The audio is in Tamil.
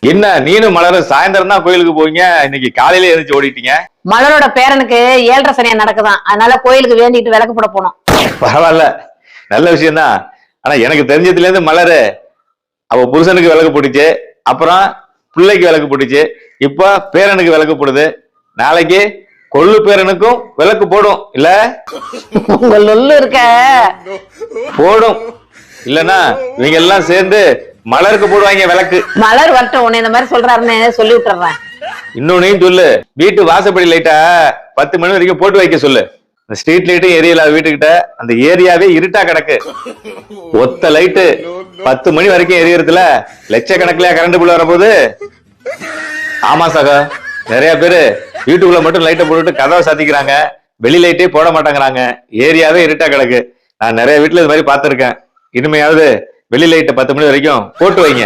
என்ன நீனும் மலரும் சாயந்தரம் தான் கோயிலுக்கு போவீங்க, இன்னைக்கு காலையில எழுந்துச்சு ஓடிட்டீங்க. மலரோட பேரனுக்கு 7:30 சனியா நடக்குதான், அதனால கோயிலுக்கு வேண்டிட்டு விளக்கு போட போனோம். பரவாயில்ல, நல்ல விஷயம் தான். ஆனா எனக்கு தெரிஞ்சதுல இருந்து மலரு அவ புருஷனுக்கு விளக்கு போட்டுச்சு, அப்புறம் பிள்ளைக்கு விளக்கு போட்டுச்சு, இப்ப பேரனுக்கு விளக்கு போடுது. நாளைக்கு கொள்ளு பேரனுக்கும் விளக்கு போடும் இல்ல? உங்க லொல்லு இருக்க போடும். இல்லன்னா இவங்க எல்லாம் சேர்ந்து மலருக்கு போடுவாங்க விளக்கு. மலர் வரட்டும், உன்னை இந்த மாதிரி சொல்றாருன்னு சொல்லி விட்டுறேன். இன்னொன்னையும் சொல்லு, வீட்டு வாசப்படி லைட்டா 10 மணி வரைக்கும் போட்டு வைக்க சொல்லு. ஸ்ட்ரீட் லைட்டும் எரியல வீட்டுக்கிட்ட, அந்த ஏரியாவே இருட்டா கிடக்கு. ஒத்த லைட்டு 10 மணி வரைக்கும் எரியறதுல லட்சக்கணக்கில கரண்ட் பில் வரப்போகுது. ஆமா சகா, நிறைய பேரு வீட்டுக்குள்ள மட்டும் லைட்டை போட்டுட்டு கதவை சாத்திக்கிறாங்க, வெளி லைட்டே போட மாட்டேங்கிறாங்க. ஏரியாவே இருட்டா கிடக்கு. நான் நிறைய வீட்டுல இது மாதிரி பாத்திருக்கேன். இனிமையாவது வெளி லைட்டை 10 மணி வரைக்கும் போட்டு வைங்க.